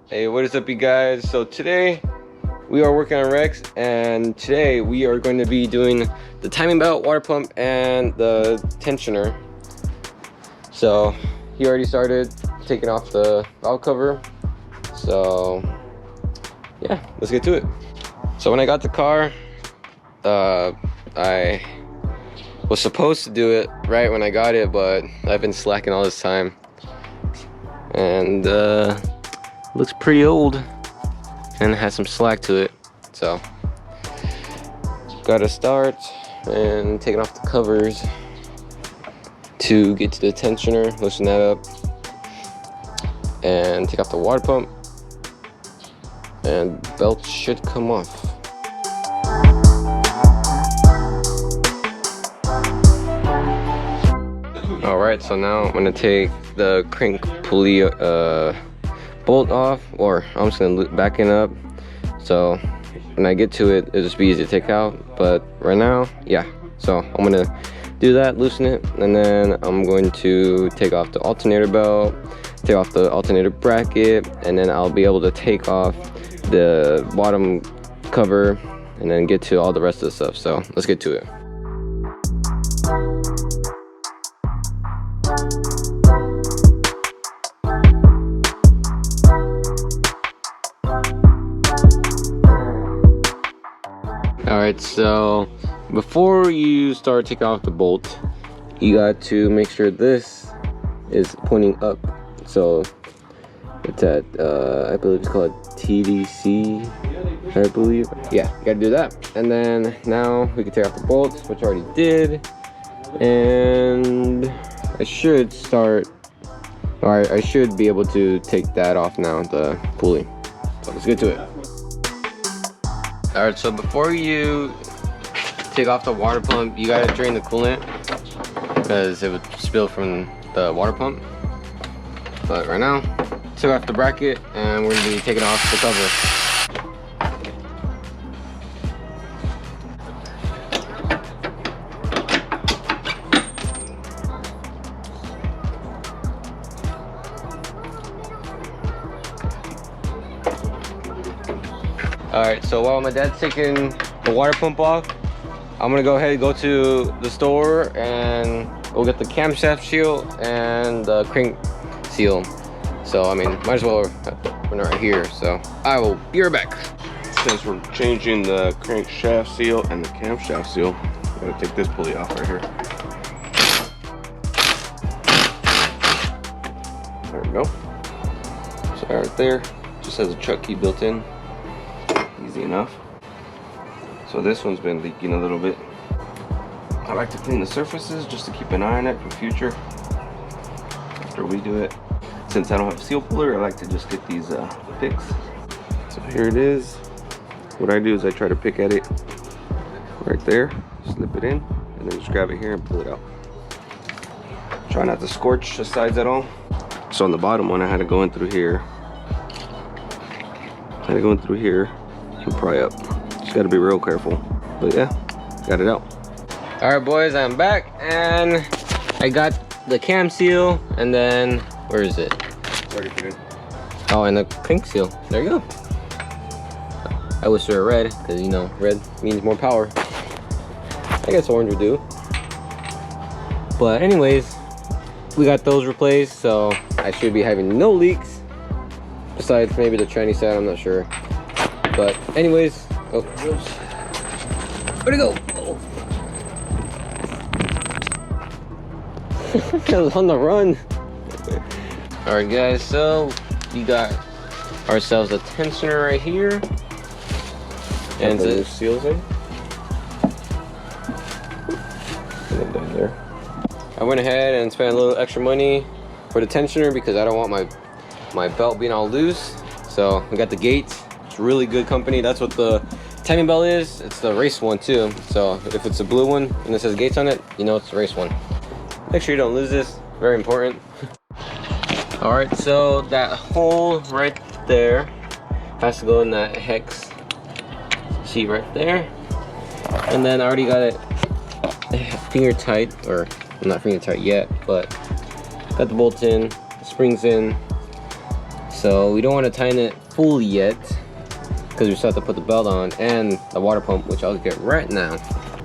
Hey, what is up, you guys? So today we are working on Rex, and today we are going to be doing the timing belt, water pump, and the tensioner. So he already started taking off the valve cover. So yeah, let's get to it. So when I got the car, I was supposed to do it right when I got it, but I've been slacking all this time, and looks pretty old and has some slack to it. So gotta start and taking off the covers to get to the tensioner, loosen that up, and take off the water pump, and belt should come off. All right, so now I'm gonna take the crank pulley bolt off, or I'm just gonna back it up, so when I get to it, it'll just be easy to take out. But right now, yeah, so I'm gonna do that, loosen it, and then I'm going to take off the alternator belt, take off the alternator bracket, and then I'll be able to take off the bottom cover and then get to all the rest of the stuff. So let's get to it. Alright, so before you start taking off the bolt, you got to make sure this is pointing up. So it's at, I believe it's called TDC, I believe. Yeah, you gotta do that. And then now we can take off the bolts, which I already did. And I should start, or I should be able to take that off now, the pulley. So let's get to it. Alright, so before you take off the water pump, you gotta drain the coolant because it would spill from the water pump. But right now, took off the bracket and we're gonna be taking off the cover. Alright, so while my dad's taking the water pump off, I'm gonna go ahead and go to the store and we'll get the camshaft seal and the crank seal. So I mean, might as well, we're not right here, so I will be right back. Since we're changing the crankshaft seal and the camshaft seal, I'm gonna take this pulley off right here. There we go. So right there, just has a chuck key built in. Easy enough. So this one's been leaking a little bit. I like to clean the surfaces just to keep an eye on it for future after we do it. Since I don't have a seal puller, I like to just get these picks. So here it is. What I do is I try to pick at it right there, slip it in, and then just grab it here and pull it out. Try not to scorch the sides at all. So on the bottom one, I had to go in through here. And pry up. Just gotta be real careful. But yeah, got it out. Alright boys, I'm back and I got the cam seal, and then where is it? Already put in. Oh, and the crank seal. There you go. I wish they were red, because you know, red means more power. I guess orange would do. But anyways, we got those replaced, so I should be having no leaks. Besides maybe the tranny side, I'm not sure. But anyways, oh, where'd it go? Oh. I was on the run. All right, guys. So we got ourselves a tensioner right here, and the seals in. And then down there. I went ahead and spent a little extra money for the tensioner because I don't want my belt being all loose. So we got the gates. It's a really good company. That's what the timing belt is. It's the race one too. So if it's a blue one and it says Gates on it, you know it's the race one. Make sure you don't lose this. Very important. All right, so that hole right there has to go in that hex sheet right there. And then I already got it finger tight, or not finger tight yet, but got the bolts in, the springs in. So we don't want to tighten it fully yet because we still have to put the belt on and the water pump, which I'll get right now.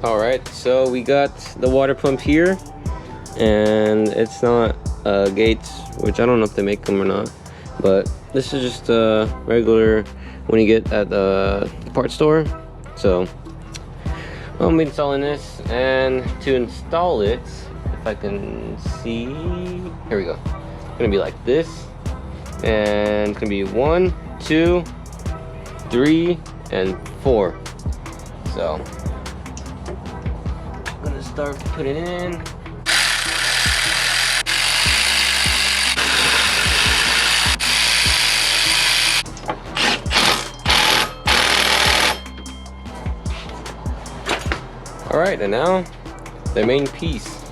All right, so we got the water pump here, and it's not gates, which I don't know if they make them or not, but this is just a regular when you get at the parts store. So I'll be installing this, and to install it, if I can see, here we go. It's gonna be like this, and it's gonna be 1, 2, 3, and 4. So I'm gonna start putting it in. All right, and now the main piece,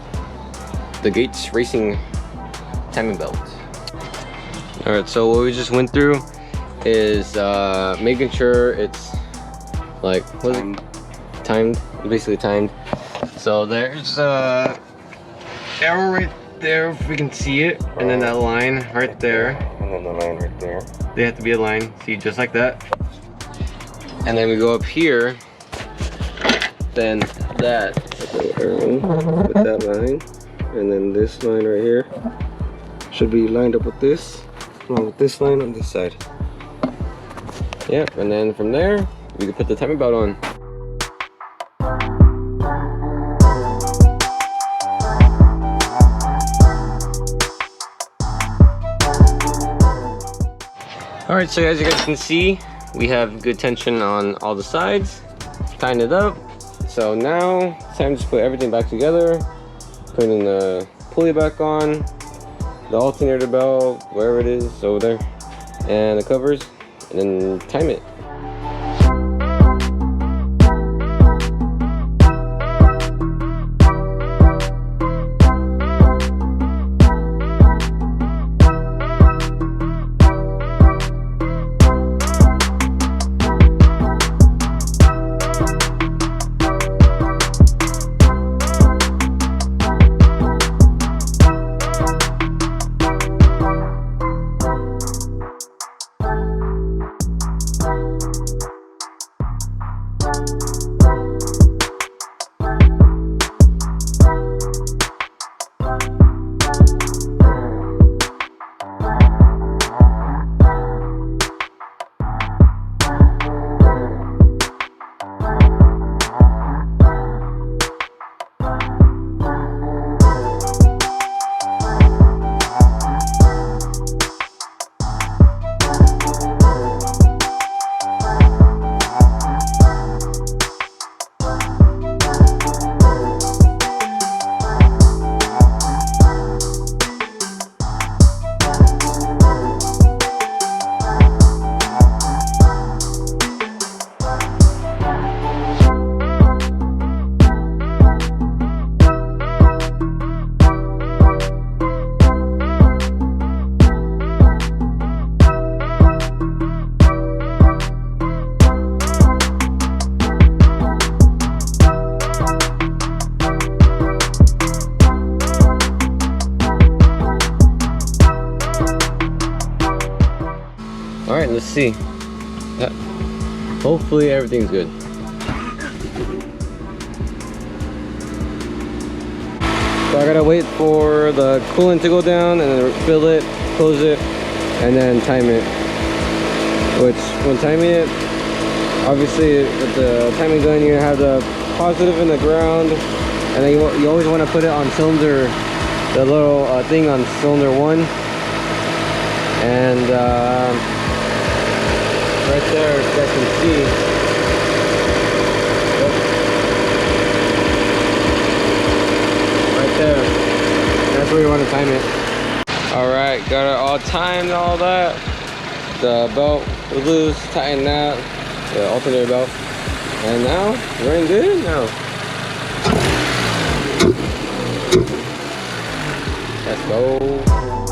the Gates Racing timing belt. All right, so what we just went through is making sure it's like, what is it? Timed, basically timed. So there's a arrow right there, if we can see it, and then that line right there, and then the line right there. they have to be aligned, see, just like that. And then we go up here, then that With that line, and then this line right here should be lined up with this, along with this line on this side. Yep, and then from there we can put the timing belt on. Alright, so as you guys can see, we have good tension on all the sides. Tighten it up. So now it's time to just put everything back together. Putting the pulley back on, the alternator belt, wherever it is, over there, and the covers, and then time it. Alright, let's see. Hopefully everything's good. So I gotta wait for the coolant to go down and then fill it, close it, and then time it. Which, when timing it, obviously with the timing gun you have the positive in the ground, and then you always want to put it on cylinder, the little thing on cylinder 1. And right there, if you guys can see. Yep. Right there. That's where you want to time it. Alright, got it all timed, all that. The belt was loose, tighten that. The alternator belt. And now, we're in good now. Let's go.